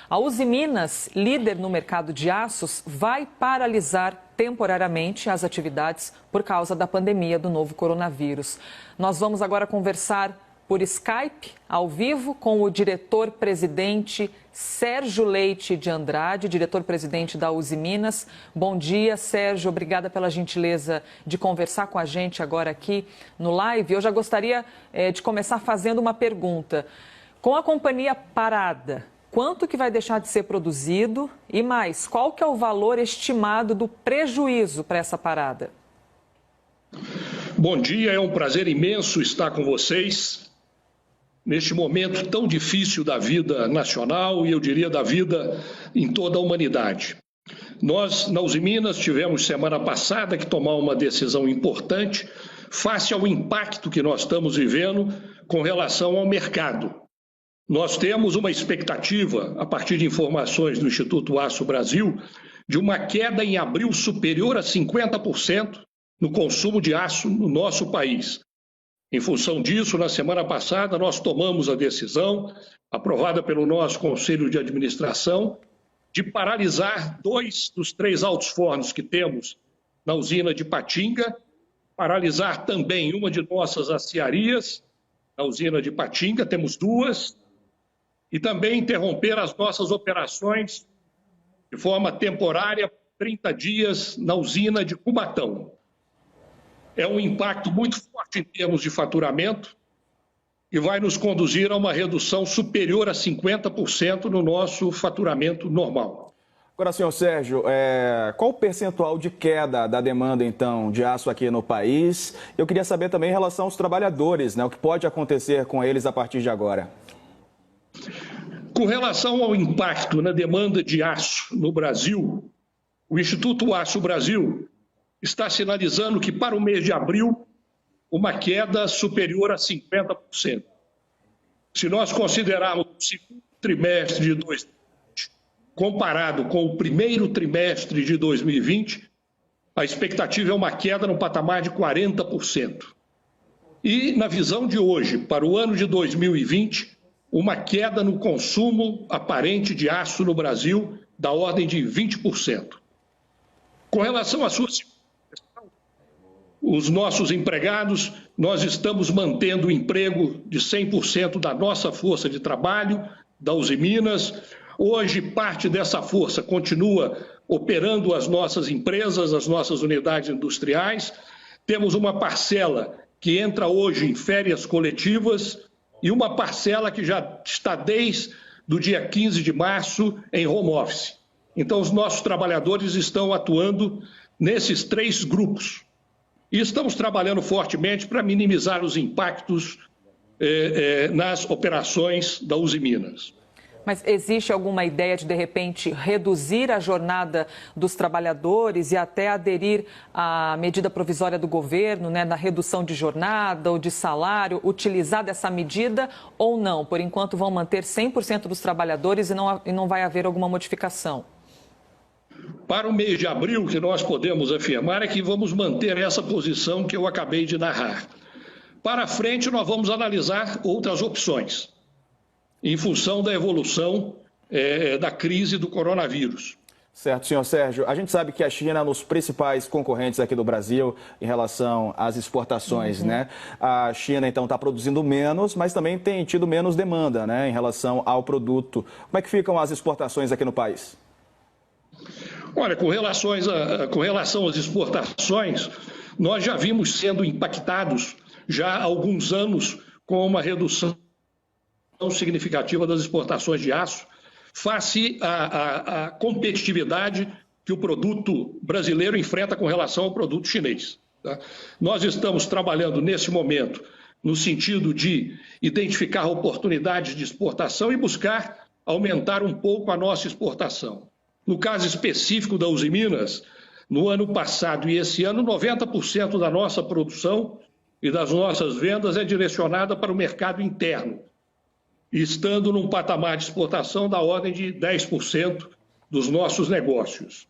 A Usiminas, líder no mercado de aços, vai paralisar temporariamente as atividades por causa da pandemia do novo coronavírus. Nós vamos agora conversar por Skype, ao vivo, com o diretor-presidente Sérgio Leite de Andrade, diretor-presidente da Usiminas. Bom dia, Sérgio. Obrigada pela gentileza de conversar com a gente agora aqui no live. Eu já gostaria de começar fazendo uma pergunta. Com a companhia parada, quanto que vai deixar de ser produzido? E mais, qual que é o valor estimado do prejuízo para essa parada? Bom dia, é um prazer imenso estar com vocês neste momento tão difícil da vida nacional e eu diria da vida em toda a humanidade. Nós, na Usiminas, tivemos semana passada que tomar uma decisão importante face ao impacto que nós estamos vivendo com relação ao mercado. Nós temos uma expectativa, a partir de informações do Instituto Aço Brasil, de uma queda em abril superior a 50% no consumo de aço no nosso país. Em função disso, na semana passada, nós tomamos a decisão, aprovada pelo nosso Conselho de Administração, de paralisar 2 dos 3 altos fornos que temos na usina de Patinga, paralisar também uma de nossas aciarias, na usina de Patinga, temos 2, e também interromper as nossas operações de forma temporária, 30 dias, na usina de Cubatão. É um impacto muito forte em termos de faturamento e vai nos conduzir a uma redução superior a 50% no nosso faturamento normal. Agora, senhor Sérgio, qual o percentual de queda da demanda, então, de aço aqui no país? Eu queria saber também em relação aos trabalhadores, né? O que pode acontecer com eles a partir de agora? Com relação ao impacto na demanda de aço no Brasil, o Instituto Aço Brasil está sinalizando que para o mês de abril, uma queda superior a 50%. Se nós considerarmos o segundo trimestre de 2020, comparado com o primeiro trimestre de 2020, a expectativa é uma queda no patamar de 40%. E, na visão de hoje, para o ano de 2020, uma queda no consumo aparente de aço no Brasil da ordem de 20%. Com relação à sua os nossos empregados, nós estamos mantendo o emprego de 100% da nossa força de trabalho, da Usiminas. Hoje, parte dessa força continua operando as nossas empresas, as nossas unidades industriais. Temos uma parcela que entra hoje em férias coletivas e uma parcela que já está desde o dia 15 de março em home office. Então, os nossos trabalhadores estão atuando nesses 3 grupos. E estamos trabalhando fortemente para minimizar os impactos nas operações da Usiminas. Mas existe alguma ideia de repente, reduzir a jornada dos trabalhadores e até aderir à medida provisória do governo, né, da redução de jornada ou de salário, utilizar dessa medida ou não? Por enquanto vão manter 100% dos trabalhadores e não vai haver alguma modificação? Para o mês de abril, o que nós podemos afirmar é que vamos manter essa posição que eu acabei de narrar. Para frente, nós vamos analisar outras opções, em função da evolução da crise do coronavírus. Certo, senhor Sérgio. A gente sabe que a China é um dos principais concorrentes aqui do Brasil em relação às exportações, né? A China, então, está produzindo menos, mas também tem tido menos demanda, né, em relação ao produto. Como é que ficam as exportações aqui no país? Olha, com relação às exportações, nós já vimos sendo impactados já há alguns anos com uma redução significativa das exportações de aço, face à competitividade que o produto brasileiro enfrenta com relação ao produto chinês. Tá? Nós estamos trabalhando nesse momento no sentido de identificar oportunidades de exportação e buscar aumentar um pouco a nossa exportação. No caso específico da Usiminas, no ano passado e esse ano, 90% da nossa produção e das nossas vendas é direcionada para o mercado interno, estando num patamar de exportação da ordem de 10% dos nossos negócios.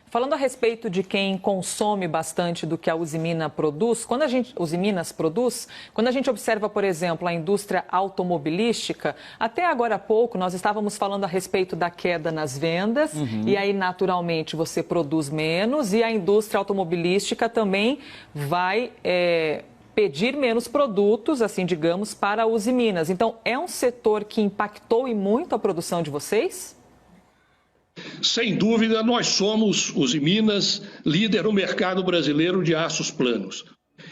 Falando a respeito de quem consome bastante do que a Usiminas produz, quando a gente observa, por exemplo, a indústria automobilística, até agora há pouco nós estávamos falando a respeito da queda nas vendas, e aí naturalmente você produz menos, e a indústria automobilística também vai pedir menos produtos, assim digamos, para a Usiminas. Então, é um setor que impactou e muito a produção de vocês? Sem dúvida, nós somos, Usiminas, líder no mercado brasileiro de aços planos.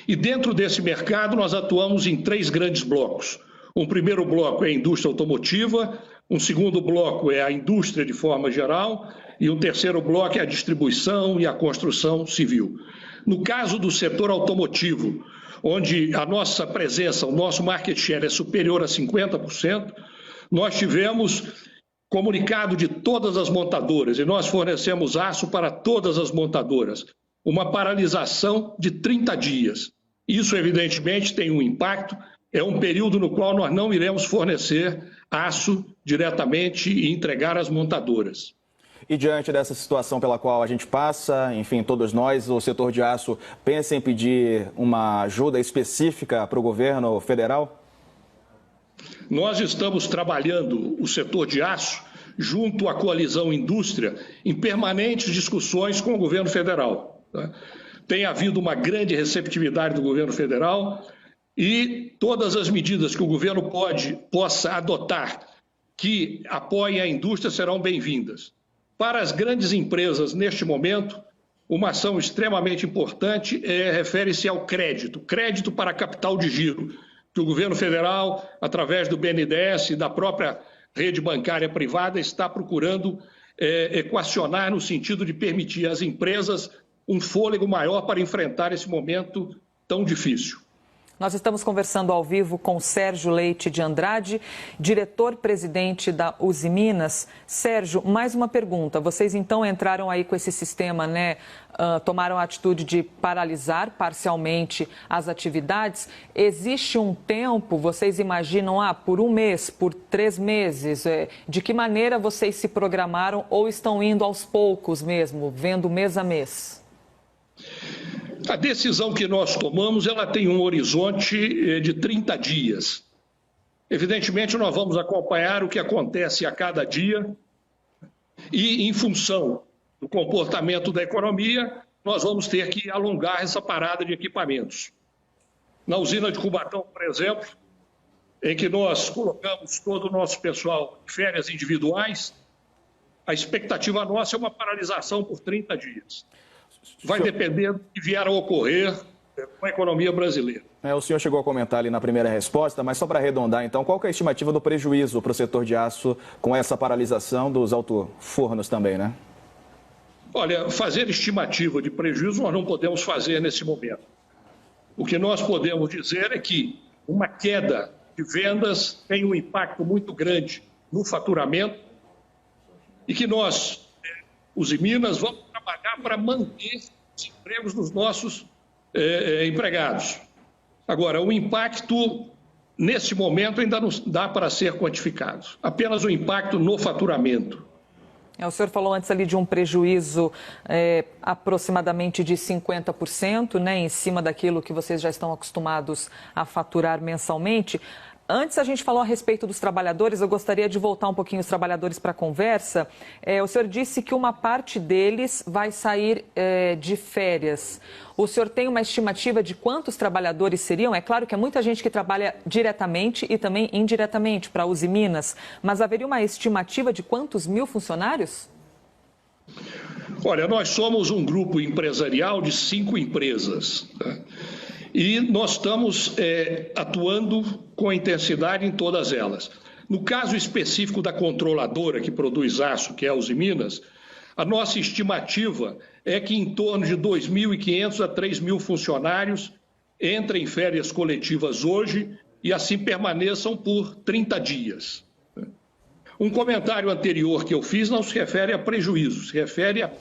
E dentro desse mercado nós atuamos em 3 grandes blocos. Um primeiro bloco é a indústria automotiva, um segundo bloco é a indústria de forma geral e um terceiro bloco é a distribuição e a construção civil. No caso do setor automotivo, onde a nossa presença, o nosso market share é superior a 50%, nós tivemos comunicado de todas as montadoras, e nós fornecemos aço para todas as montadoras, uma paralisação de 30 dias. Isso, evidentemente, tem um impacto, é um período no qual nós não iremos fornecer aço diretamente e entregar às montadoras. E diante dessa situação pela qual a gente passa, enfim, todos nós, o setor de aço pensa em pedir uma ajuda específica para o governo federal? Nós estamos trabalhando o setor de aço junto à coalizão indústria em permanentes discussões com o governo federal. Tem havido uma grande receptividade do governo federal e todas as medidas que o governo possa adotar que apoiem a indústria serão bem-vindas. Para as grandes empresas, neste momento, uma ação extremamente importante refere-se ao crédito para capital de giro, que o governo federal, através do BNDES e da própria rede bancária privada, está procurando equacionar no sentido de permitir às empresas um fôlego maior para enfrentar esse momento tão difícil. Nós estamos conversando ao vivo com Sérgio Leite de Andrade, diretor-presidente da Usiminas. Sérgio, mais uma pergunta. Vocês então entraram aí com esse sistema, né? Tomaram a atitude de paralisar parcialmente as atividades. Existe um tempo, vocês imaginam, por 1 mês, por 3 meses? De que maneira vocês se programaram ou estão indo aos poucos mesmo, vendo mês a mês? A decisão que nós tomamos, ela tem um horizonte de 30 dias. Evidentemente, nós vamos acompanhar o que acontece a cada dia e, em função do comportamento da economia, nós vamos ter que alongar essa parada de equipamentos. Na usina de Cubatão, por exemplo, em que nós colocamos todo o nosso pessoal em férias individuais, a expectativa nossa é uma paralisação por 30 dias. Vai depender do que vier a ocorrer com a economia brasileira. O senhor chegou a comentar ali na primeira resposta, mas só para arredondar, então, qual que é a estimativa do prejuízo para o setor de aço com essa paralisação dos autofornos também, né? Olha, fazer estimativa de prejuízo nós não podemos fazer nesse momento. O que nós podemos dizer é que uma queda de vendas tem um impacto muito grande no faturamento e que nós, Usiminas, vamos trabalhar para manter os empregos dos nossos empregados. Agora, o impacto, nesse momento, ainda não dá para ser quantificado. Apenas o impacto no faturamento. O senhor falou antes ali de um prejuízo aproximadamente de 50%, né, em cima daquilo que vocês já estão acostumados a faturar mensalmente. Antes a gente falou a respeito dos trabalhadores, eu gostaria de voltar um pouquinho os trabalhadores para a conversa. O senhor disse que uma parte deles vai sair de férias. O senhor tem uma estimativa de quantos trabalhadores seriam? É claro que é muita gente que trabalha diretamente e também indiretamente para a Usiminas, mas haveria uma estimativa de quantos mil funcionários? Olha, nós somos um grupo empresarial de 5 empresas, né? E nós estamos atuando com intensidade em todas elas. No caso específico da controladora que produz aço, que é a Usiminas, a nossa estimativa é que em torno de 2.500 a 3.000 funcionários entrem em férias coletivas hoje e assim permaneçam por 30 dias. Um comentário anterior que eu fiz não se refere a prejuízo, se refere a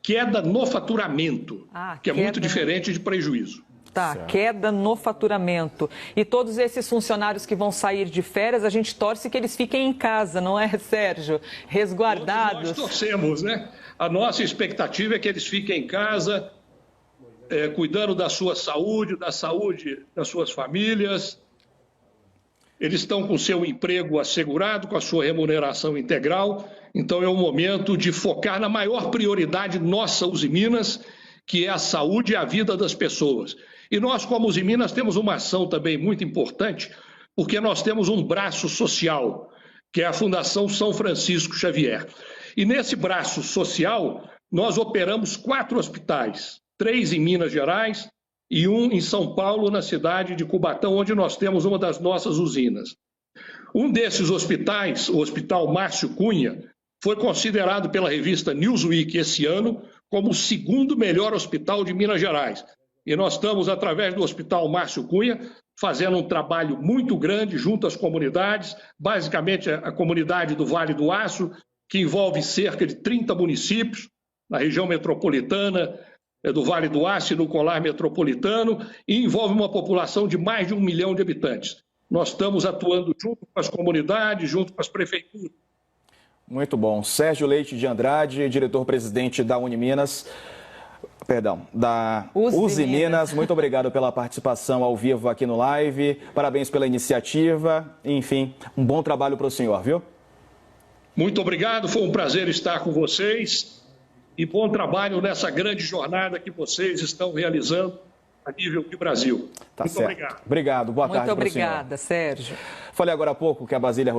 queda no faturamento, que é muito diferente de prejuízo. Tá, Certo. queda no faturamento. E todos esses funcionários que vão sair de férias, a gente torce que eles fiquem em casa, não é, Sérgio? Resguardados. Nós torcemos, né? A nossa expectativa é que eles fiquem em casa, cuidando da sua saúde, da saúde das suas famílias. Eles estão com seu emprego assegurado, com a sua remuneração integral. Então é o momento de focar na maior prioridade nossa, Usiminas, que é a saúde e a vida das pessoas. E nós, como Usiminas, temos uma ação também muito importante, porque nós temos um braço social, que é a Fundação São Francisco Xavier. E nesse braço social, nós operamos 4 hospitais, 3 em Minas Gerais e 1 em São Paulo, na cidade de Cubatão, onde nós temos uma das nossas usinas. Um desses hospitais, o Hospital Márcio Cunha, foi considerado pela revista Newsweek esse ano como o 2º melhor hospital de Minas Gerais. E nós estamos, através do Hospital Márcio Cunha, fazendo um trabalho muito grande junto às comunidades, basicamente a comunidade do Vale do Aço, que envolve cerca de 30 municípios, na região metropolitana do Vale do Aço e no Colar Metropolitano, e envolve uma população de mais de 1 milhão de habitantes. Nós estamos atuando junto com as comunidades, junto com as prefeituras. Muito bom. Sérgio Leite de Andrade, diretor-presidente da Usiminas. Muito obrigado pela participação ao vivo aqui no live. Parabéns pela iniciativa. Enfim, um bom trabalho para o senhor, viu? Muito obrigado, foi um prazer estar com vocês e bom trabalho nessa grande jornada que vocês estão realizando a nível de Brasil. Tá Muito certo. obrigado. Obrigado, boa tarde para o senhor. Muito obrigada, Sérgio. Falei agora há pouco que a Basília